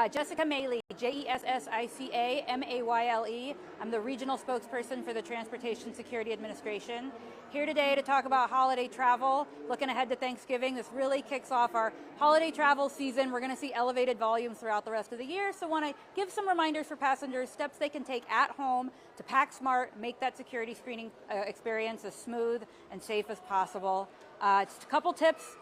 Jessica Mayle, Jessica-Mayle. I'm the regional spokesperson for the Transportation Security Administration. Here today to talk about holiday travel, looking ahead to Thanksgiving. This really kicks off our holiday travel season. We're going to see elevated volumes throughout the rest of the year, so want to give some reminders for passengers, steps they can take at home to pack smart, make that security screening experience as smooth and safe as possible. Just a couple tips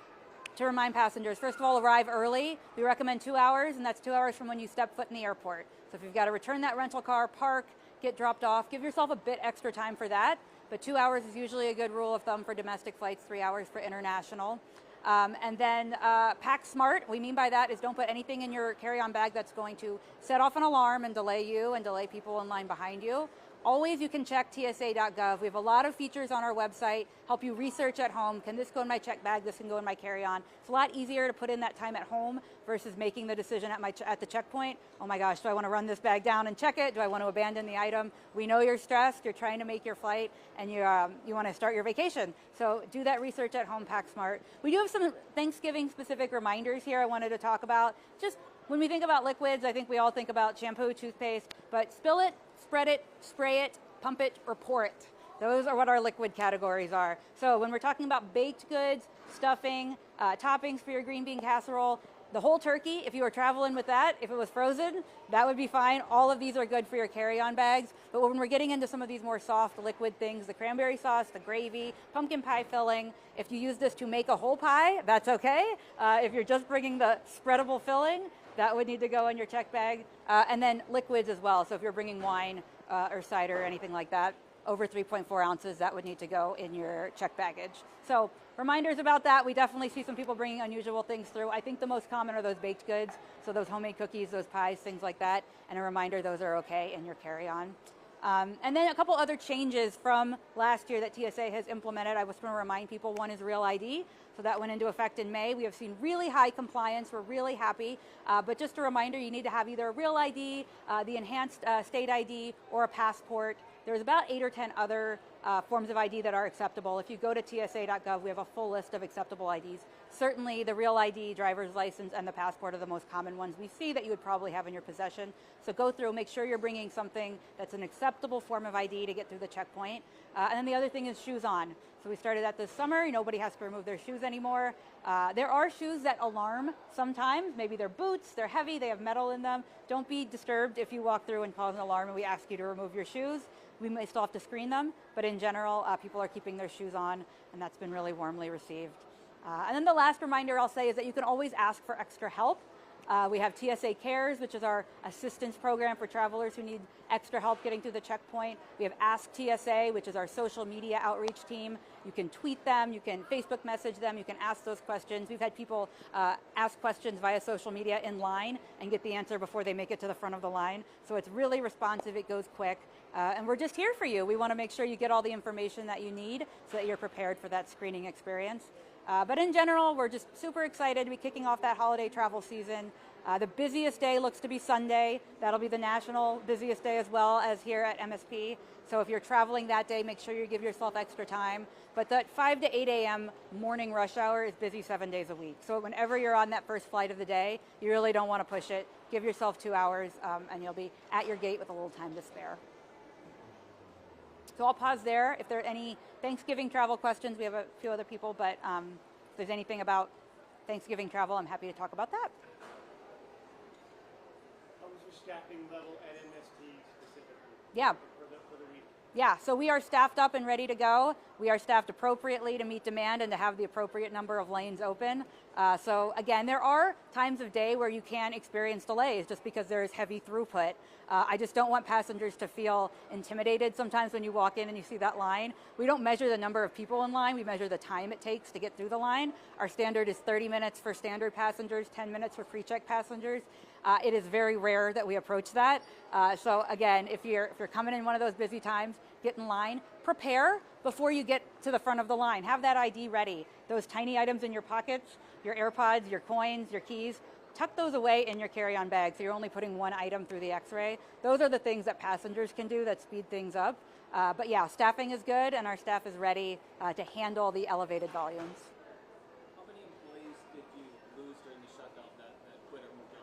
to remind passengers. First of all, arrive early. We recommend 2 hours, and that's 2 hours from when you step foot in the airport. So if you've got to return that rental car, park, get dropped off, give yourself a bit extra time for that. But 2 hours is usually a good rule of thumb for domestic flights, 3 hours for international. And then pack smart. What we mean by that is don't put anything in your carry-on bag that's going to set off an alarm and delay you and delay people in line behind you. Always you can check TSA.gov. We have a lot of features on our website, help you research at home. Can this go in my check bag? This can go in my carry-on. It's a lot easier to put in that time at home versus making the decision at the checkpoint. Oh my gosh, do I want to run this bag down and check it? Do I want to abandon the item? We know you're stressed, you're trying to make your flight, and you want to start your vacation. So do that research at home, pack smart. We do have some Thanksgiving-specific reminders here I wanted to talk about. Just when we think about liquids, I think we all think about shampoo, toothpaste, but spill it, spread it, spray it, pump it, or pour it. Those are what our liquid categories are. So when we're talking about baked goods, stuffing, toppings for your green bean casserole, the whole turkey, if you were traveling with that, if it was frozen, that would be fine. All of these are good for your carry-on bags. But when we're getting into some of these more soft liquid things, the cranberry sauce, the gravy, pumpkin pie filling, if you use this to make a whole pie, that's okay. If you're just bringing the spreadable filling, that would need to go in your check bag. And then liquids as well. So if you're bringing wine or cider or anything like that, over 3.4 ounces, that would need to go in your check baggage. So reminders about that. We definitely see some people bringing unusual things through. I think the most common are those baked goods. So those homemade cookies, those pies, things like that. And a reminder, those are okay in your carry-on. And then a couple other changes from last year that TSA has implemented. I just want to remind people, one is Real ID. So that went into effect in May. We have seen really high compliance. We're really happy. But just a reminder, you need to have either a Real ID, the enhanced state ID, or a passport. There's about 8 or 10 other forms of ID that are acceptable. If you go to TSA.gov, we have a full list of acceptable IDs. Certainly the Real ID, driver's license, and the passport are the most common ones we see that you would probably have in your possession. So go through, make sure you're bringing something that's an acceptable form of ID to get through the checkpoint. And then the other thing is shoes on. So we started that this summer. Nobody has to remove their shoes anymore. There are shoes that alarm sometimes. Maybe they're boots, they're heavy, they have metal in them. Don't be disturbed if you walk through and cause an alarm and we ask you to remove your shoes. We may still have to screen them, but in general, people are keeping their shoes on, and that's been really warmly received. And then the last reminder I'll say is that you can always ask for extra help. We have TSA Cares, which is our assistance program for travelers who need extra help getting through the checkpoint. We have Ask TSA, which is our social media outreach team. You can tweet them, you can Facebook message them, you can ask those questions. We've had people ask questions via social media in line and get the answer before they make it to the front of the line. So it's really responsive, it goes quick. And we're just here for you. We want to make sure you get all the information that you need so that you're prepared for that screening experience. But in general, we're just super excited to be kicking off that holiday travel season. The busiest day looks to be Sunday. That'll be the national busiest day as well as here at MSP. So if you're traveling that day, make sure you give yourself extra time. But that 5 to 8 a.m. morning rush hour is busy 7 days a week. So whenever you're on that first flight of the day, you really don't want to push it. Give yourself 2 hours and you'll be at your gate with a little time to spare. So I'll pause there. If there are any Thanksgiving travel questions, we have a few other people, but if there's anything about Thanksgiving travel, I'm happy to talk about that. How was your staffing level at MSP specifically? Yeah. For the week? Yeah, so we are staffed up and ready to go. We are staffed appropriately to meet demand and to have the appropriate number of lanes open. So again, there are times of day where you can experience delays just because there is heavy throughput. I just don't want passengers to feel intimidated sometimes when you walk in and you see that line. We don't measure the number of people in line, we measure the time it takes to get through the line. Our standard is 30 minutes for standard passengers, 10 minutes for pre-check passengers. It is very rare that we approach that. So again, if you're coming in one of those busy times, get in line, prepare before you get to the front of the line. Have that ID ready. Those tiny items in your pockets, your AirPods, your coins, your keys, tuck those away in your carry-on bag so you're only putting one item through the x-ray. Those are the things that passengers can do that speed things up. But yeah, staffing is good and our staff is ready to handle the elevated volumes. How many employees did you lose during the shutdown that quit or moved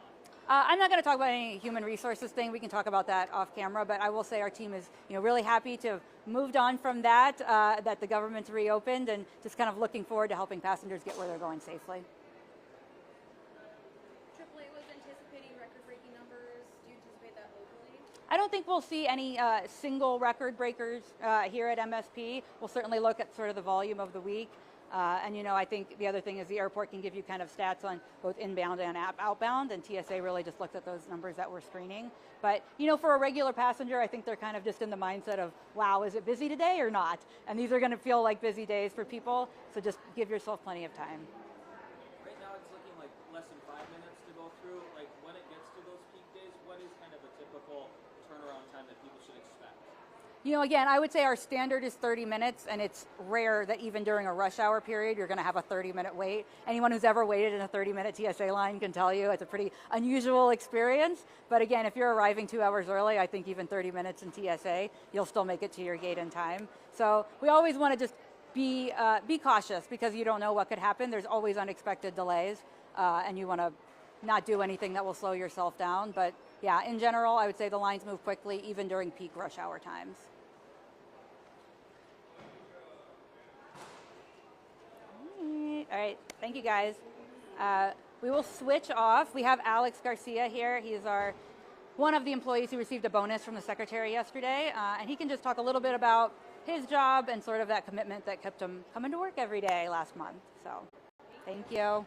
I'm not going to talk about any human resources thing. We can talk about that off camera, but I will say our team is really happy to have moved on from that, that the government's reopened, and just kind of looking forward to helping passengers get where they're going safely. AAA was anticipating record-breaking numbers. Do you anticipate that locally? I don't think we'll see any single record breakers here at MSP. We'll certainly look at sort of the volume of the week. And I think the other thing is the airport can give you kind of stats on both inbound and outbound, and TSA really just looked at those numbers that we're screening. But for a regular passenger, I think they're kind of just in the mindset of, wow, is it busy today or not? And these are going to feel like busy days for people, so just give yourself plenty of time. Right now it's looking like less than 5 minutes to go through. Like when it gets to those peak days, what is kind of a typical turnaround time that people should expect? Again, I would say our standard is 30 minutes, and it's rare that even during a rush hour period, you're going to have a 30-minute wait. Anyone who's ever waited in a 30-minute TSA line can tell you it's a pretty unusual experience. But again, if you're arriving 2 hours early, I think even 30 minutes in TSA, you'll still make it to your gate in time. So we always want to just be cautious, because you don't know what could happen. There's always unexpected delays, and you want to not do anything that will slow yourself down. But yeah, in general, I would say the lines move quickly, even during peak rush hour times. All right, thank you guys. We will switch off. We have Alex Garcia here. He's one of the employees who received a bonus from the secretary yesterday, and he can just talk a little bit about his job and sort of that commitment that kept him coming to work every day last month. So, thank you.